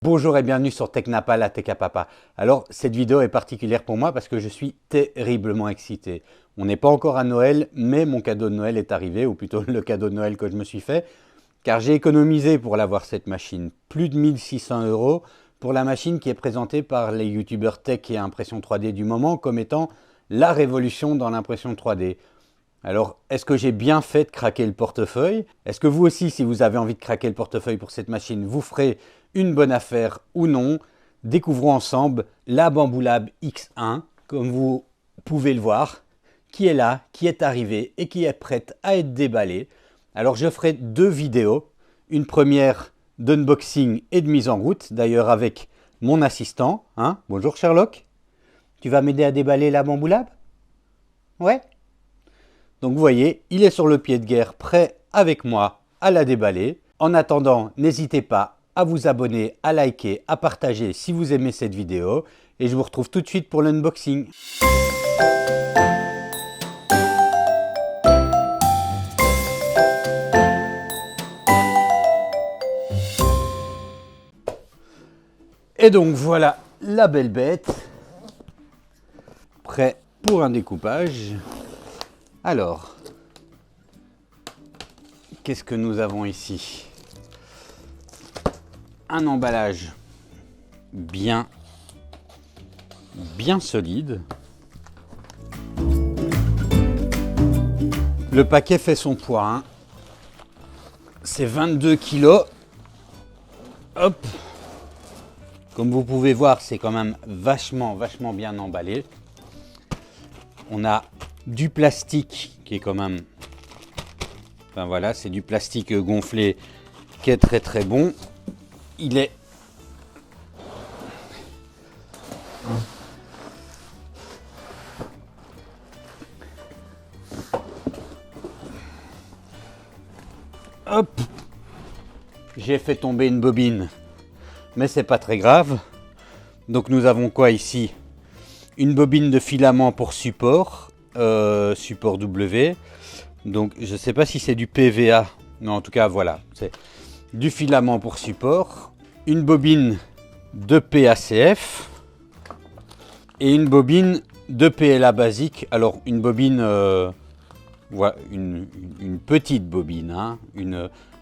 Bonjour et bienvenue sur Technapa, la Tech à Papa. Alors, cette vidéo est particulière pour moi parce que je suis terriblement excité. On n'est pas encore à Noël, mais mon cadeau de Noël est arrivé, ou plutôt le cadeau de Noël que je me suis fait, car j'ai économisé pour l'avoir cette machine. Plus de 1600 € pour la machine qui est présentée par les youtubeurs tech et impression 3D du moment comme étant la révolution dans l'impression 3D. Alors, est-ce que j'ai bien fait de craquer le portefeuille? Est-ce que vous aussi, si vous avez envie de craquer le portefeuille pour cette machine, vous ferez une bonne affaire ou non? Découvrons ensemble la Bambu-Lab X1, comme vous pouvez le voir, qui est là, qui est arrivée et qui est prête à être déballée. Alors, je ferai deux vidéos. Une première d'unboxing et de mise en route, d'ailleurs avec mon assistant. Bonjour Sherlock. Tu vas m'aider à déballer la Bambu-Lab? Ouais? Donc vous voyez, il est sur le pied de guerre, prêt avec moi à la déballer. En attendant, n'hésitez pas à vous abonner, à liker, à partager si vous aimez cette vidéo. Et je vous retrouve tout de suite pour l'unboxing. Et donc voilà la belle bête, prêt pour un découpage. Alors, qu'est-ce que nous avons ici? Un emballage bien solide. Le paquet fait son poids. C'est 22 kg. Hop. Comme vous pouvez voir, c'est quand même vachement bien emballé. On a du plastique qui est quand même... Enfin voilà, c'est du plastique gonflé qui est très bon. Il est... Hop! J'ai fait tomber une bobine, mais c'est pas très grave. Donc nous avons quoi ici? Une bobine de filament pour support, support W. Donc je sais pas si c'est du PVA, mais en tout cas voilà, c'est du filament pour support. Une bobine de PACF et une bobine de PLA basique. Alors une bobine, voilà, une petite bobine.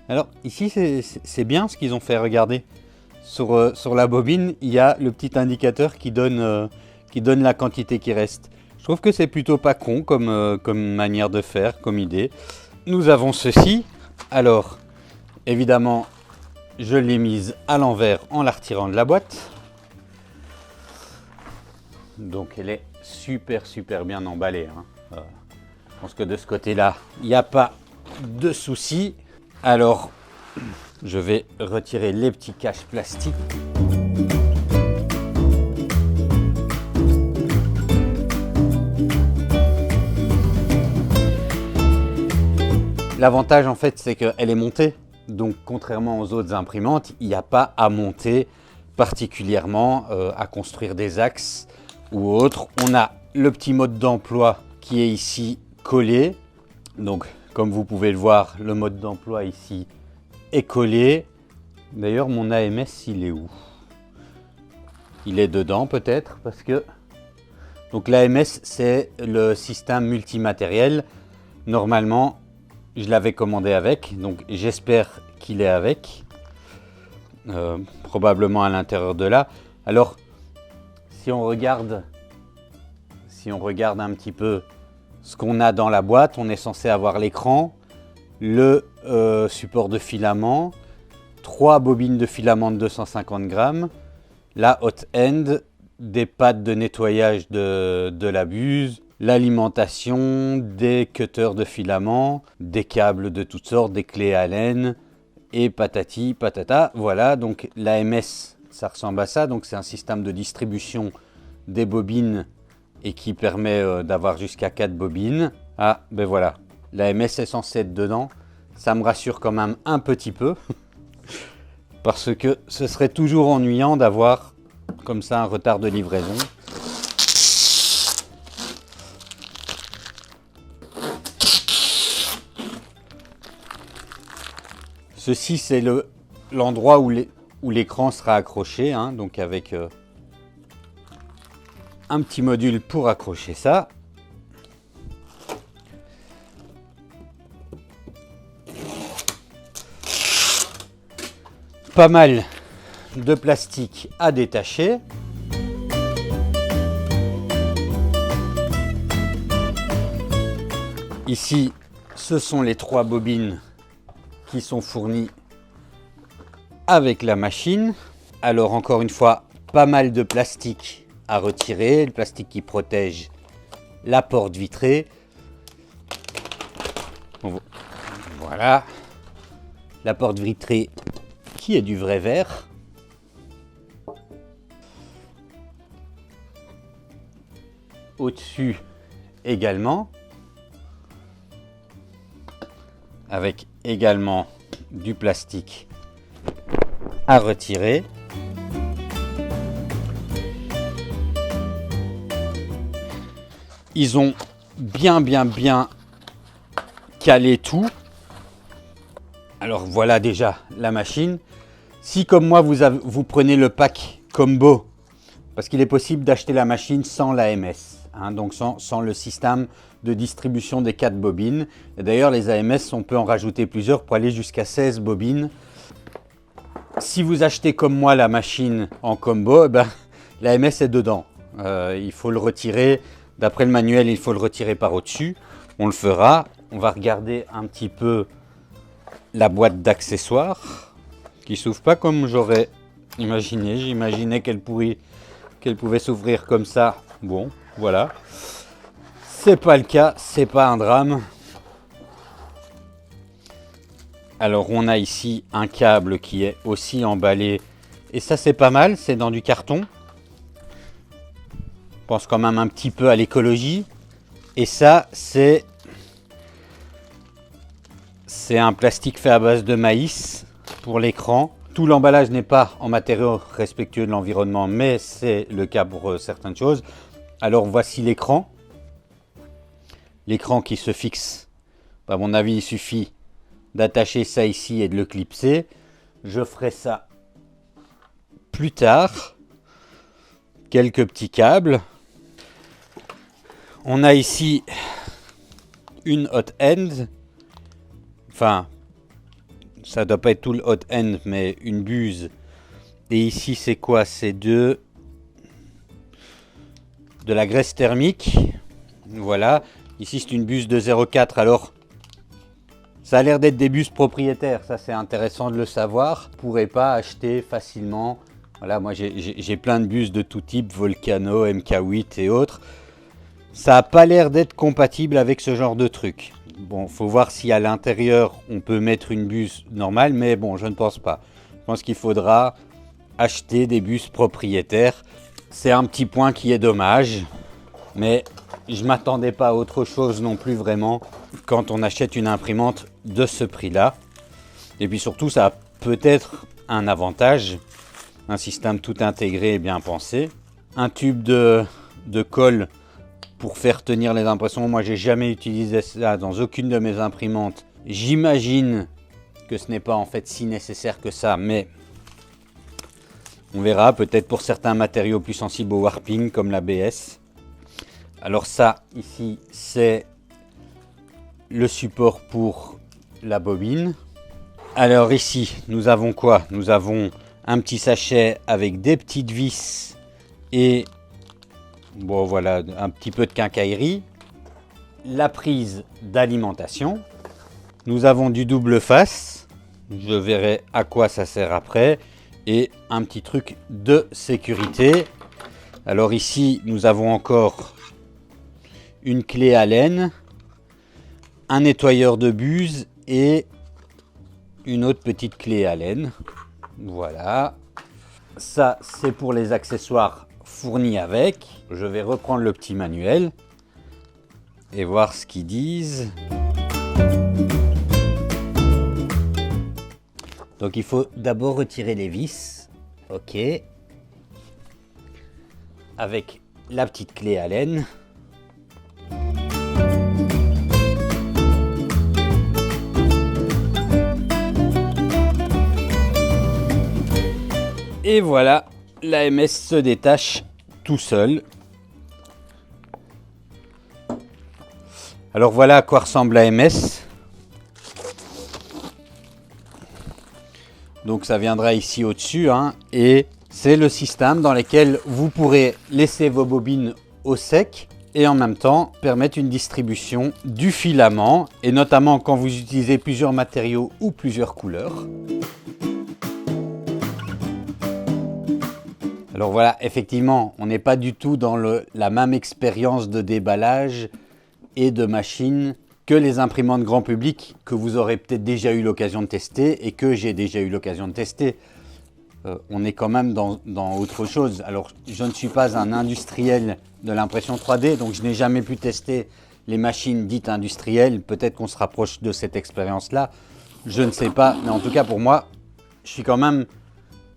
Alors ici c'est bien ce qu'ils ont fait, regardez. Sur la bobine, il y a le petit indicateur qui donne la quantité qui reste. Je trouve que c'est plutôt pas con comme manière de faire, comme idée. Nous avons ceci. Alors, évidemment, je l'ai mise à l'envers en la retirant de la boîte. Donc, elle est super bien emballée. Je pense que de ce côté-là, il n'y a pas de souci. Alors, je vais retirer les petits caches plastiques. L'avantage en fait, c'est qu'elle est montée. Donc contrairement aux autres imprimantes, il n'y a pas à monter particulièrement, à construire des axes ou autre. On a le petit mode d'emploi qui est ici collé. Donc comme vous pouvez le voir, le mode d'emploi ici est collé. D'ailleurs mon AMS il est où? Il est dedans peut-être parce que... Donc l'AMS c'est le système multimatériel. Normalement je l'avais commandé avec, donc j'espère qu'il est avec. Probablement à l'intérieur de là. Alors si on regarde un petit peu ce qu'on a dans la boîte, on est censé avoir l'écran, le support de filament, 3 bobines de filament de 250 grammes, la hot end, des pattes de nettoyage de la buse, l'alimentation, des cutters de filament, des câbles de toutes sortes, des clés Allen et patati patata. Voilà, donc l'AMS, ça ressemble à ça. Donc c'est un système de distribution des bobines et qui permet d'avoir jusqu'à 4 bobines. Ah, ben voilà, l'AMS est censé être dedans. Ça me rassure quand même un petit peu parce que ce serait toujours ennuyant d'avoir comme ça un retard de livraison. Ceci c'est l'endroit où où l'écran sera accroché, hein, donc avec un petit module pour accrocher ça. Pas mal de plastique à détacher. Ici, ce sont les 3 bobines qui sont fournies avec la machine. Alors encore une fois, pas mal de plastique à retirer, le plastique qui protège la porte vitrée. Voilà, la porte vitrée qui est du vrai verre. Au-dessus également, avec également du plastique à retirer. Ils ont bien calé tout. Alors voilà déjà la machine. Si comme moi vous prenez le pack combo, parce qu'il est possible d'acheter la machine sans l'AMS, hein, donc sans le système de distribution des 4 bobines. D'ailleurs les AMS, on peut en rajouter plusieurs pour aller jusqu'à 16 bobines. Si vous achetez comme moi la machine en combo, eh ben, l'AMS est dedans. Il faut le retirer, d'après le manuel, il faut le retirer par au-dessus. On le fera. On va regarder un petit peu la boîte d'accessoires qui ne s'ouvre pas comme j'aurais imaginé. J'imaginais qu'elle pouvait s'ouvrir comme ça. Bon, voilà. C'est pas le cas, c'est pas un drame. Alors on a ici un câble qui est aussi emballé. Et ça c'est pas mal, c'est dans du carton. Je pense quand même un petit peu à l'écologie. Et ça c'est un plastique fait à base de maïs pour l'écran. Tout l'emballage n'est pas en matériaux respectueux de l'environnement, mais c'est le cas pour certaines choses. Alors voici l'écran. L'écran qui se fixe. À mon avis, il suffit d'attacher ça ici et de le clipser. Je ferai ça plus tard. Quelques petits câbles. On a ici une hot end. Enfin, ça doit pas être tout le hot end, mais une buse. Et ici, c'est quoi? C'est de la graisse thermique. Voilà. Ici, c'est une buse de 0,4. Alors, ça a l'air d'être des buses propriétaires. Ça, c'est intéressant de le savoir. Vous ne pourrez pas acheter facilement. Voilà, moi, j'ai plein de buses de tout type. Volcano, MK8 et autres. Ça n'a pas l'air d'être compatible avec ce genre de truc. Bon, faut voir si à l'intérieur, on peut mettre une buse normale. Mais bon, je ne pense pas. Je pense qu'il faudra acheter des buses propriétaires. C'est un petit point qui est dommage. Mais je ne m'attendais pas à autre chose non plus vraiment quand on achète une imprimante de ce prix-là. Et puis surtout, ça a peut-être un avantage. Un système tout intégré et bien pensé. Un tube de colle pour faire tenir les impressions. Moi, j'ai jamais utilisé ça dans aucune de mes imprimantes. J'imagine que ce n'est pas en fait si nécessaire que ça, mais on verra. Peut-être pour certains matériaux plus sensibles au warping comme l'ABS. Alors ça, ici, c'est le support pour la bobine. Alors ici, nous avons quoi? Nous avons un petit sachet avec des petites vis et bon voilà, un petit peu de quincaillerie. La prise d'alimentation. Nous avons du double face. Je verrai à quoi ça sert après. Et un petit truc de sécurité. Alors ici, nous avons encore une clé Allen, un nettoyeur de buse et une autre petite clé Allen. Voilà. Ça, c'est pour les accessoires fournis avec. Je vais reprendre le petit manuel et voir ce qu'ils disent. Donc, il faut d'abord retirer les vis. OK. Avec la petite clé Allen. Et voilà, l'AMS se détache tout seul. Alors voilà à quoi ressemble l'AMS. Donc ça viendra ici au-dessus, hein, et c'est le système dans lequel vous pourrez laisser vos bobines au sec et en même temps permettre une distribution du filament, et notamment quand vous utilisez plusieurs matériaux ou plusieurs couleurs. Alors voilà, effectivement, on n'est pas du tout dans la même expérience de déballage et de machine que les imprimantes grand public que vous aurez peut-être déjà eu l'occasion de tester et que j'ai déjà eu l'occasion de tester. On est quand même dans autre chose. Alors, je ne suis pas un industriel de l'impression 3D, donc je n'ai jamais pu tester les machines dites industrielles. Peut-être qu'on se rapproche de cette expérience-là. Je ne sais pas, mais en tout cas pour moi, je suis quand même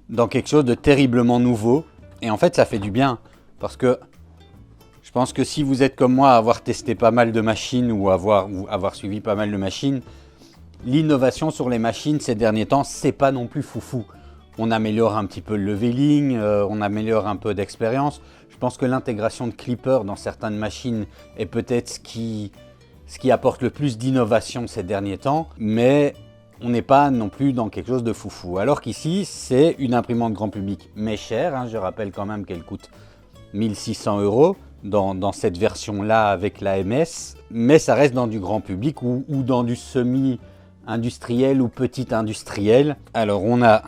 dans quelque chose de terriblement nouveau. Et en fait, ça fait du bien parce que je pense que si vous êtes comme moi à avoir testé pas mal de machines ou avoir suivi pas mal de machines, l'innovation sur les machines ces derniers temps, c'est pas non plus foufou. On améliore un petit peu le leveling, on améliore un peu d'expérience. Je pense que l'intégration de clippers dans certaines machines est peut-être ce qui apporte le plus d'innovation ces derniers temps, mais on n'est pas non plus dans quelque chose de foufou. Alors qu'ici, c'est une imprimante grand public, mais chère, hein, je rappelle quand même qu'elle coûte 1600 € dans cette version-là avec l'AMS, mais ça reste dans du grand public ou dans du semi-industriel ou petit industriel. Alors on a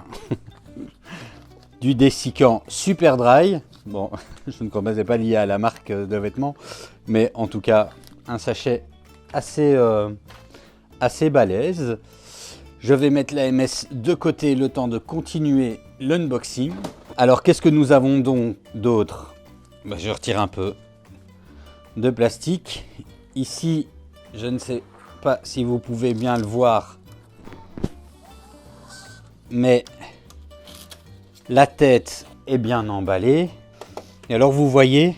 du dessicant Super Dry. Bon, je ne connaissais pas lié à la marque de vêtements, mais en tout cas, un sachet assez balèze. Je vais mettre l'AMS de côté le temps de continuer l'unboxing. Alors, qu'est-ce que nous avons donc d'autre? Je retire un peu de plastique. Ici, je ne sais pas si vous pouvez bien le voir, mais la tête est bien emballée. Et alors vous voyez,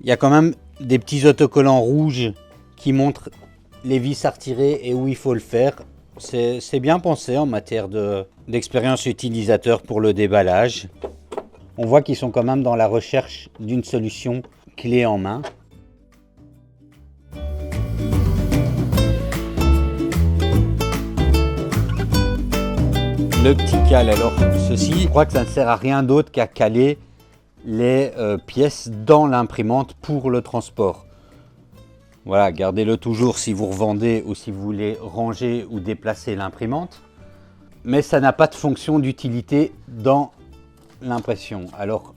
il y a quand même des petits autocollants rouges qui montrent les vis à retirer et où il faut le faire. C'est bien pensé en matière d'expérience utilisateur pour le déballage. On voit qu'ils sont quand même dans la recherche d'une solution clé en main. Le petit cal, alors ceci, je crois que ça ne sert à rien d'autre qu'à caler les pièces dans l'imprimante pour le transport. Voilà, gardez-le toujours si vous revendez ou si vous voulez ranger ou déplacer l'imprimante. Mais ça n'a pas de fonction d'utilité dans l'impression. Alors,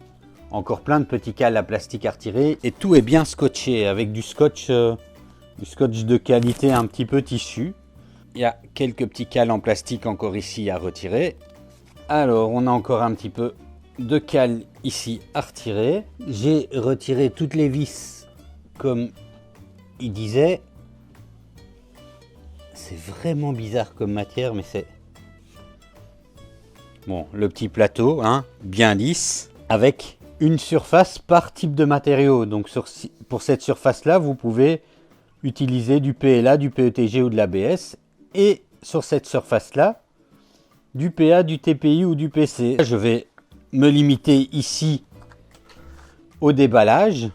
encore plein de petits cales à plastique à retirer et tout est bien scotché avec du scotch de qualité un petit peu tissu. Il y a quelques petits cales en plastique encore ici à retirer. Alors, on a encore un petit peu de cales ici à retirer. J'ai retiré toutes les vis comme il disait. C'est vraiment bizarre comme matière, mais c'est... Bon, le petit plateau, hein, bien lisse, avec une surface par type de matériau. Donc pour cette surface-là, vous pouvez utiliser du PLA, du PETG ou de l'ABS. Et sur cette surface-là, du PA, du TPI ou du PC. Je vais me limiter ici au déballage.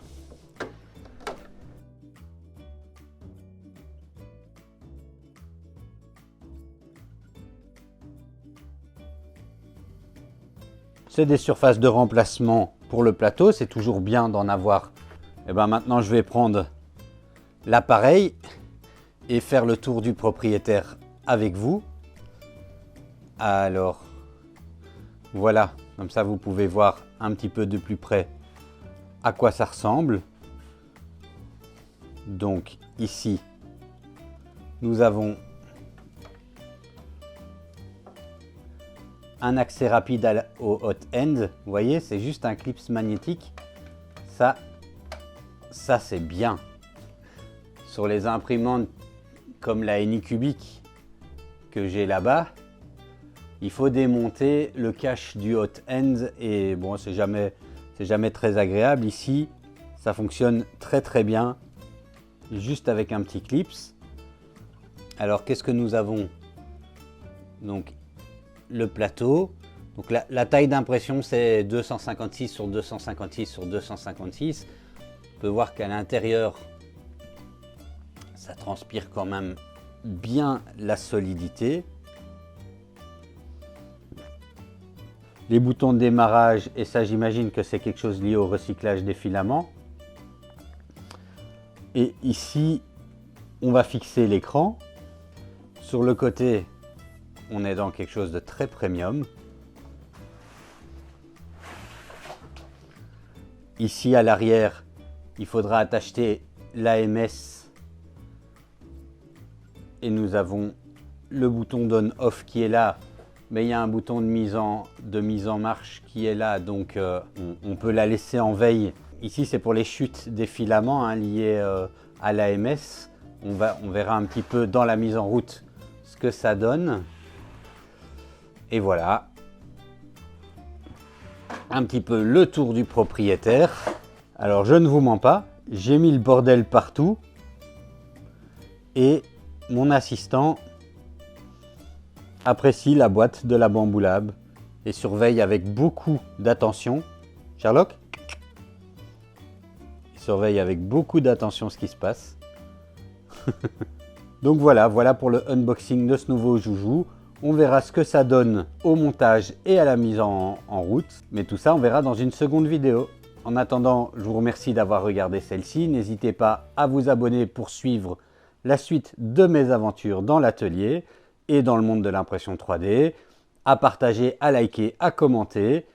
C'est des surfaces de remplacement pour le plateau, c'est toujours bien d'en avoir. Et ben maintenant je vais prendre l'appareil et faire le tour du propriétaire avec vous. Alors voilà, comme ça vous pouvez voir un petit peu de plus près à quoi ça ressemble. Donc ici nous avons un accès rapide au hot end. Vous voyez, c'est juste un clip magnétique. Ça c'est bien. Sur les imprimantes comme la Anycubic que j'ai là-bas, il faut démonter le cache du hot end et bon, c'est jamais très agréable. Ici, ça fonctionne très bien, juste avec un petit clip. Alors, qu'est-ce que nous avons? Donc, le plateau. Donc la taille d'impression, c'est 256 sur 256 sur 256. On peut voir qu'à l'intérieur, ça transpire quand même bien la solidité. Les boutons de démarrage, et ça j'imagine que c'est quelque chose lié au recyclage des filaments. Et ici, on va fixer l'écran. Sur le côté, on est dans quelque chose de très premium. Ici à l'arrière, il faudra attacher l'AMS. Et nous avons le bouton d'on-off qui est là. Mais il y a un bouton de mise en marche qui est là, donc on peut la laisser en veille. Ici, c'est pour les chutes des filaments hein, liés à l'AMS. On verra un petit peu dans la mise en route ce que ça donne. Et voilà, un petit peu le tour du propriétaire. Alors, je ne vous mens pas, j'ai mis le bordel partout. Et mon assistant apprécie la boîte de la Bambu Lab et surveille avec beaucoup d'attention. Sherlock, il surveille avec beaucoup d'attention ce qui se passe. Donc voilà pour le unboxing de ce nouveau joujou. On verra ce que ça donne au montage et à la mise en route. Mais tout ça, on verra dans une seconde vidéo. En attendant, je vous remercie d'avoir regardé celle-ci. N'hésitez pas à vous abonner pour suivre la suite de mes aventures dans l'atelier et dans le monde de l'impression 3D, à partager, à liker, à commenter.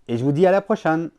Et je vous dis à la prochaine!